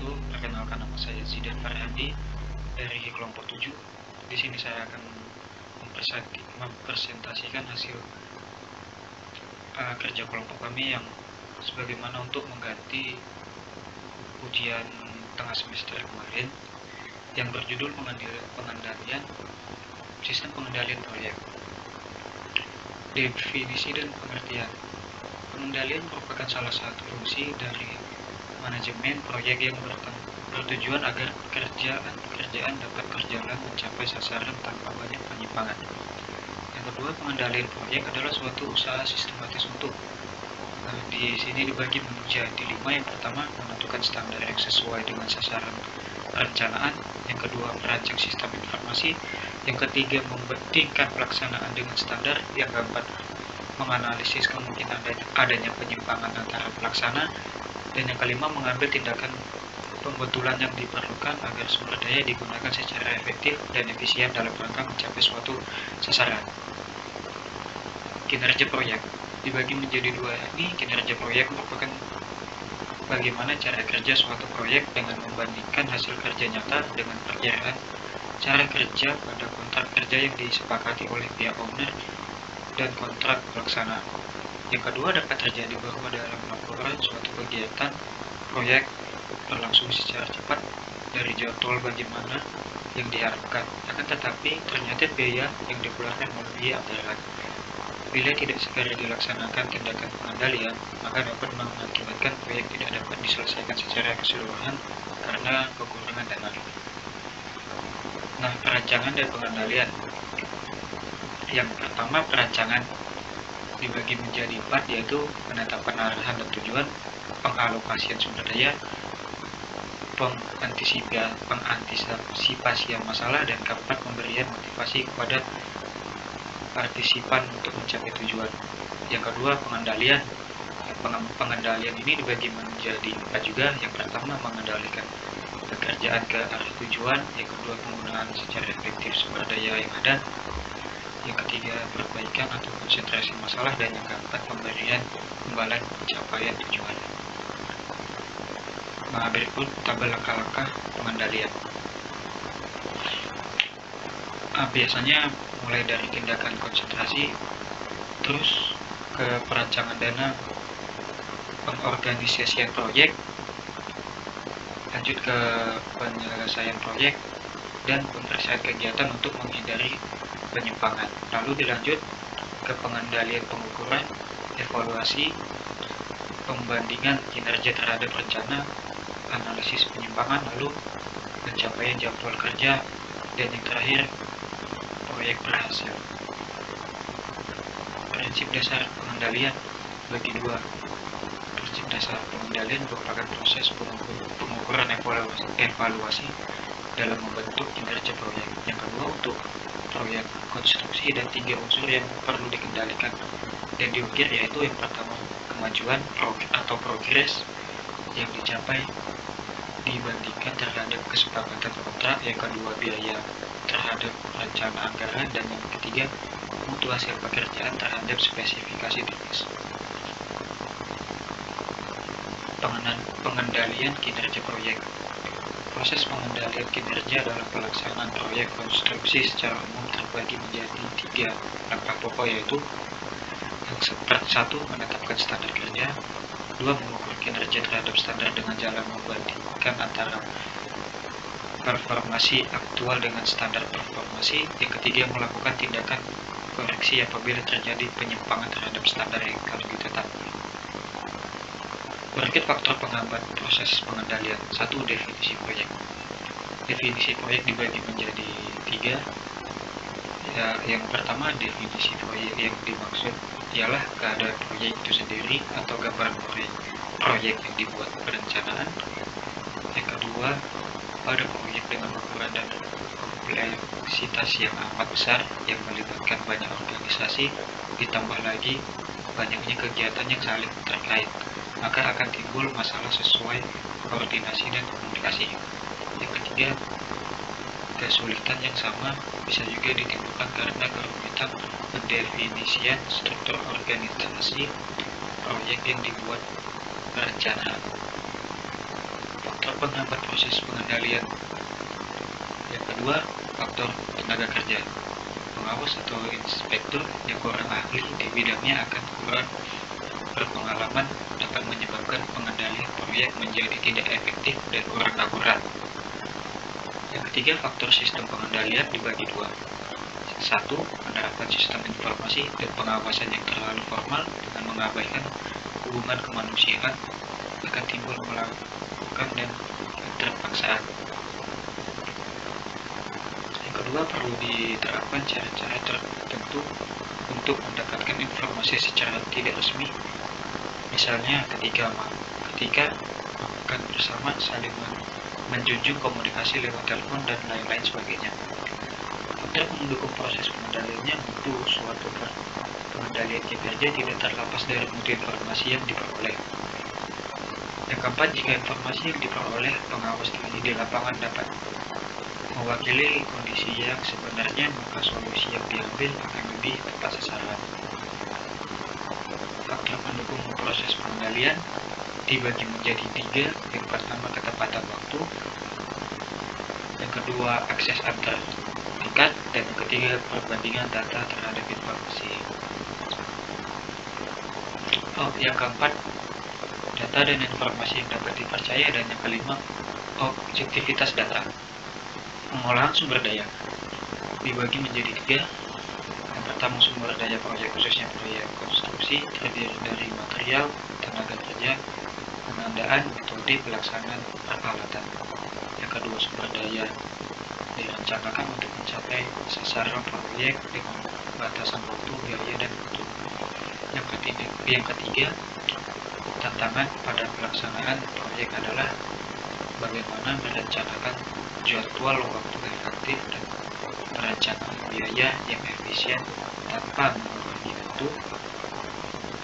wabarakatuh. Perkenalkan, nama saya Zidan Farhandi dari kelompok 7. Di sini saya akan mempresentasikan hasil kerja kelompok kami yang sebagaimana untuk mengganti ujian tengah semester kemarin yang berjudul pengendalian sistem pengendalian proyek. Definisi dan pengertian. Pengendalian merupakan salah satu fungsi dari manajemen proyek yang bertujuan agar pekerjaan dapat berjalan mencapai sasaran tanpa banyak penyimpangan. Yang kedua, pengendalian proyek adalah suatu usaha sistematis untuk di sini dibagi menjadi 5. Yang pertama, menentukan standar yang sesuai dengan sasaran perencanaan. Yang kedua, merancang sistem informasi. Yang ketiga, membandingkan pelaksanaan dengan standar. Yang keempat, menganalisis kemungkinan adanya penyimpangan antara pelaksana. Dan yang kelima, mengambil tindakan pembetulan yang diperlukan agar sumber daya digunakan secara efektif dan efisien dalam rangka mencapai suatu sasaran. Kinerja proyek dibagi menjadi 2. Ini kinerja proyek merupakan bagaimana cara kerja suatu proyek dengan membandingkan hasil kerja nyata dengan perkiraan cara kerja pada kontrak kerja yang disepakati oleh pihak owner dan kontrak pelaksana. Yang kedua, dapat terjadi bahwa dalam laporan suatu kegiatan proyek berlangsung secara cepat dari jadwal bagaimana yang diharapkan, akan tetapi ternyata biaya yang dikeluarkan melebihi anggaran. Bila tidak segera dilaksanakan tindakan pengendalian, maka dapat mengakibatkan proyek tidak dapat diselesaikan secara keseluruhan karena kekurangan dana. Nah, perancangan dan pengendalian. Yang pertama, perancangan dibagi menjadi 4, yaitu penetapan arahan dan tujuan, pengalokasian sumber daya, pengantisipasian masalah, dan keempat, pemberian motivasi kepada partisipan untuk mencapai tujuan. Yang kedua, pengendalian. Pengendalian ini dibagi menjadi 4 juga. Yang pertama, mengendalikan pekerjaan ke arah tujuan. Yang kedua, penggunaan secara efektif sumber daya yang ada. Yang ketiga, perbaikan atau konsentrasi masalah. Dan yang keempat, pemberian imbalan pencapaian tujuan. Nah, berikut tabel langkah-langkah pengendalian. Biasanya mulai dari tindakan konsentrasi, terus ke perancangan dana, pengorganisasian proyek, lanjut ke penyelesaian proyek, dan pemeriksaan kegiatan untuk menghindari penyimpangan. Lalu dilanjut ke pengendalian pengukuran, evaluasi, pembandingan kinerja terhadap rencana, analisis penyimpangan, lalu pencapaian jadwal kerja, dan yang terakhir, proyek berhasil. Prinsip dasar pengendalian bagi 2. Prinsip dasar pengendalian merupakan proses pengukuran evaluasi dalam membentuk kinerja proyek. Yang kedua, untuk proyek konstruksi dan 3 unsur yang perlu dikendalikan dan diukir, yaitu yang pertama, kemajuan atau progres yang dicapai dibandingkan terhadap kesepakatan kontrak. Yang kedua, biaya terhadap rencana anggaran. Dan yang ketiga, mutu hasil pekerjaan terhadap spesifikasi teknis. Pengendalian kinerja proyek. Proses pengendalian kinerja dalam pelaksanaan proyek konstruksi secara umum terbagi menjadi 3 langkah pokok, yaitu yang 1, menetapkan standar kerja. 2, mengukur kinerja terhadap standar dengan jalan membandingkan antara performasi aktual dengan standar performasi. Yang ketiga, melakukan tindakan koreksi apabila terjadi penyimpangan terhadap standar yang telah ditetapkan. Berikut faktor penghambat proses pengendalian. 1. Definisi proyek. Definisi proyek dibagi menjadi 3. Yang pertama, definisi proyek yang dimaksud ialah keadaan proyek itu sendiri atau gambaran proyek yang dibuat perencanaan. Yang kedua, pada proyek dengan ukuran dan kompleksitas yang amat besar yang melibatkan banyak organisasi, ditambah lagi banyaknya kegiatan yang saling terkait, maka akan timbul masalah sesuai koordinasi dan komunikasi. Yang ketiga, kesulitan yang sama bisa juga ditimbulkan karena kerumitan pendefinisian struktur organisasi proyek yang dibuat perencanaan. faktor penghambat proses pengendalian. Yang kedua, faktor tenaga kerja. Pengawas atau inspektur yang kurang ahli di bidangnya akan kurang berpengalaman dapat menyebabkan pengendalian proyek menjadi tidak efektif dan kurang akurat. Yang ketiga, faktor sistem pengendalian dibagi dua. Satu, penerapan sistem informasi dan pengawasan yang terlalu formal dengan mengabaikan hubungan kemanusiaan akan timbul melakukan dan keterpaksaan. Yang kedua, perlu diterapkan cara-cara tertentu untuk mendapatkan informasi secara tidak resmi, misalnya ketika makan bersama saling menjunjung komunikasi lewat telepon dan lain-lain sebagainya. Untuk mendukung proses pengendaliannya, mutu suatu pengendalian kinerja tidak terlepas dari mutu informasi yang diperoleh. Yang keempat, jika informasi yang diperoleh pengawas di lapangan dapat mewakili kondisi yang sebenarnya, maka solusi yang diambil akan lebih tepat sasaran. Faktor pendukung proses pengendalian dibagi menjadi tiga. Yang pertama, ketepatan waktu. Yang kedua, akses antar tingkat. Dan yang ketiga, perbandingan data terhadap informasi. Yang keempat, data dan informasi yang dapat dipercaya. Dan yang kelima, objektivitas data. Pengolahan sumber daya dibagi menjadi tiga. Yang pertama, sumber daya proyek, khususnya proyek konstruksi, terdiri dari material, tenaga kerja, pengadaan, metode, pelaksanaan, peralatan. Yang kedua, sumber daya direncanakan untuk mencapai sasaran proyek dengan batasan waktu, biaya, dan mutu. Yang ketiga, tantangan pada pelaksanaan proyek adalah bagaimana merencanakan jadwal waktu efektif dan perencanaan biaya yang efisien tanpa mengurangi mutu.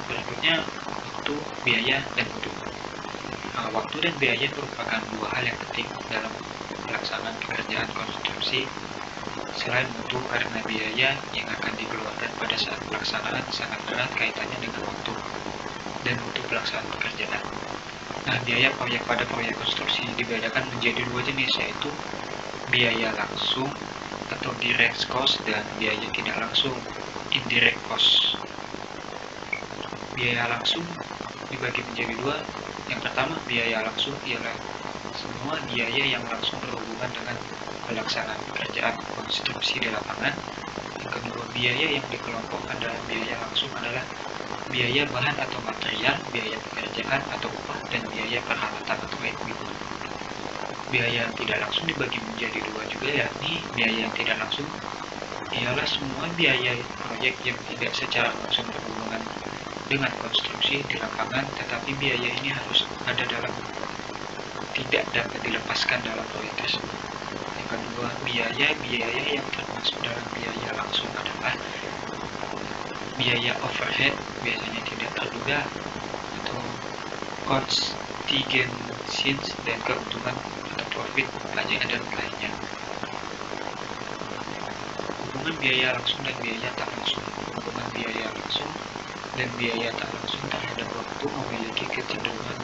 Berikutnya, waktu, biaya, dan mutu. Waktu dan biaya merupakan dua hal yang penting dalam pelaksanaan pekerjaan konstruksi. Selain mutu, karena biaya yang akan dikeluarkan pada saat pelaksanaan sangat erat kaitannya dengan waktu dan mutu pelaksanaan pekerjaan. Biaya proyek pada proyek konstruksi dibedakan menjadi dua jenis, yaitu biaya langsung atau direct cost dan biaya tidak langsung, indirect cost. Biaya langsung dibagi menjadi dua. Yang pertama, biaya langsung ialah semua biaya yang langsung berhubungan dengan pelaksanaan pekerjaan konstruksi di lapangan. Yang kedua, biaya yang dikelompokkan dalam biaya langsung adalah biaya bahan atau material, biaya pekerjaan atau upah, dan biaya peralatan atau equipment. Biaya yang tidak langsung dibagi menjadi dua juga, yakni biaya yang tidak langsung ialah semua biaya proyek yang tidak secara langsung berhubungan dengan konstruksi di lapangan, tetapi biaya ini harus ada dalam tidak dapat dilepaskan dalam proyek tersebut. Yang kedua, biaya yang termasuk dalam biaya langsung adalah biaya overhead, biasanya tidak terduga, atau contingencies, dan keuntungan atau profit, pajak, dan lainnya. Hubungan biaya langsung dan biaya tak langsung. Hubungan biaya langsung dan biaya tak langsung terhadap waktu memiliki kecenderungan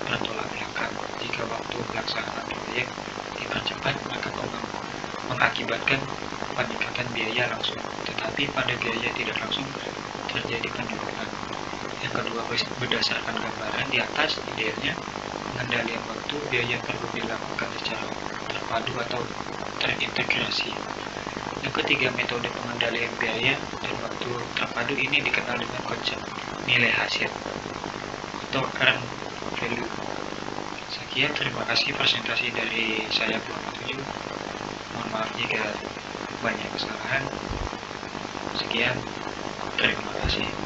bertolak belakang. Jika waktu pelaksanaan proyek dipercepat, maka mengakibatkan peningkatan biaya langsung, tetapi pada biaya tidak langsung terjadi penurunan. Yang kedua, berdasarkan gambaran di atas, idealnya pengendalian waktu biaya perlu dilakukan secara terpadu atau terintegrasi. Yang ketiga, metode pengendalian biaya dan waktu terpadu ini dikenal dengan konsep nilai hasil atau earned value. Sekian, terima kasih presentasi dari saya Muhammad Tujuh. Mohon maaf jika banyak kesalahan. Sekian, terima kasih.